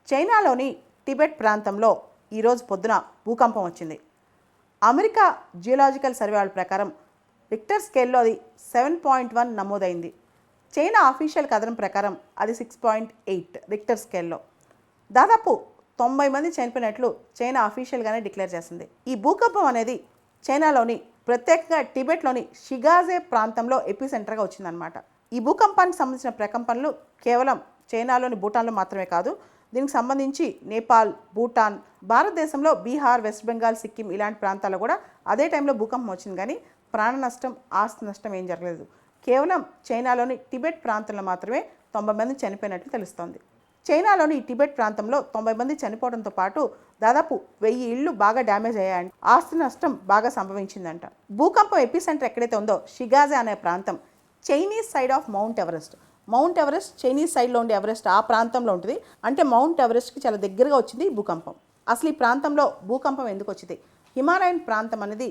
చైనాలోని టిబెట్ ప్రాంతంలో ఈరోజు పొద్దున భూకంపం వచ్చింది. అమెరికా జియోలాజికల్ సర్వే వాళ్ళ ప్రకారం రిక్టర్ స్కేల్లో అది 7.1 నమోదైంది. చైనా అఫీషియల్ కథనం ప్రకారం అది 6.8 రిక్టర్ స్కేల్లో. దాదాపు 90 మంది చనిపోయినట్లు చైనా అఫీషియల్గానే డిక్లేర్ చేసింది. ఈ భూకంపం అనేది చైనాలోని ప్రత్యేకంగా టిబెట్లోని షిగాజే ప్రాంతంలో ఎపిసెంటర్గా వచ్చిందనమాట. ఈ భూకంపానికి సంబంధించిన ప్రకంపనలు కేవలం చైనాలోని భూటాన్లో మాత్రమే కాదు, దీనికి సంబంధించి నేపాల్, భూటాన్, భారతదేశంలో బీహార్, వెస్ట్ బెంగాల్, సిక్కిం ఇలాంటి ప్రాంతాల్లో కూడా అదే టైంలో భూకంపం వచ్చింది. కానీ ప్రాణ నష్టం, ఆస్తి నష్టం ఏం జరగలేదు. కేవలం చైనాలోని టిబెట్ ప్రాంతంలో మాత్రమే 90 మంది చనిపోయినట్లు తెలుస్తోంది. చైనాలోని ఈ టిబెట్ ప్రాంతంలో 90 మంది చనిపోవడంతో పాటు దాదాపు 1000 ఇళ్లు బాగా డ్యామేజ్ అయ్యాయంట. ఆస్తి నష్టం బాగా సంభవించిందంట. భూకంపం ఎపిసెంటర్ ఎక్కడైతే ఉందో షిగాజే అనే ప్రాంతం Chinese side of mount Everest. Mount Everest Chinese సైడ్లో ఉండే ఎవరెస్ట్ ఆ ప్రాంతంలో ఉంటుంది. అంటే మౌంట్ ఎవరెస్ట్కి చాలా దగ్గరగా వచ్చింది ఈ భూకంపం. అసలు ఈ ప్రాంతంలో భూకంపం ఎందుకు వచ్చింది? హిమాలయన్ ప్రాంతం అనేది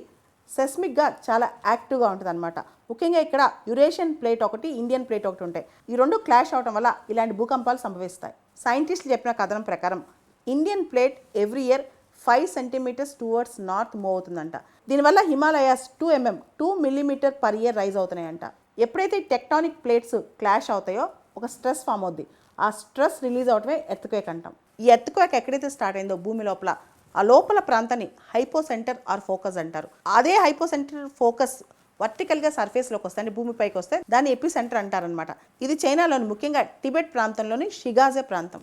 సెస్మిక్గా చాలా యాక్టివ్గా ఉంటుంది అనమాట. ముఖ్యంగా ఇక్కడ యురేషియన్ ప్లేట్ ఒకటి, ఇండియన్ ప్లేట్ ఒకటి ఉంటాయి. ఈ రెండు క్లాష్ అవడం వల్ల ఇలాంటి భూకంపాలు సంభవిస్తాయి. సైంటిస్టులు చెప్పిన కథనం ప్రకారం Indian plate every year 5 centimetres towards north move అవుతుందంట. దీనివల్ల Himalayas 2 millimetre per year rise అవుతున్నాయంట. ఎప్పుడైతే టెక్టానిక్ ప్లేట్స్ క్లాష్ అవుతాయో ఒక స్ట్రెస్ ఫామ్ అవుద్ది. ఆ స్ట్రెస్ రిలీజ్ అవటమే ఎర్త్క్వేక్ అంటాం. ఈ ఎర్త్క్వేక్ ఎక్కడైతే స్టార్ట్ అయిందో భూమి లోపల, ఆ లోపల ప్రాంతాన్ని హైపోసెంటర్ ఆర్ ఫోకస్ అంటారు. అదే హైపోసెంటర్ ఫోకస్ వర్టికల్గా సర్ఫేస్లోకి వస్తే, అంటే భూమిపైకి వస్తే దాన్ని ఎపిసెంటర్ అంటారనమాట. ఇది చైనాలోని ముఖ్యంగా టిబెట్ ప్రాంతంలోని షిగాజే ప్రాంతం.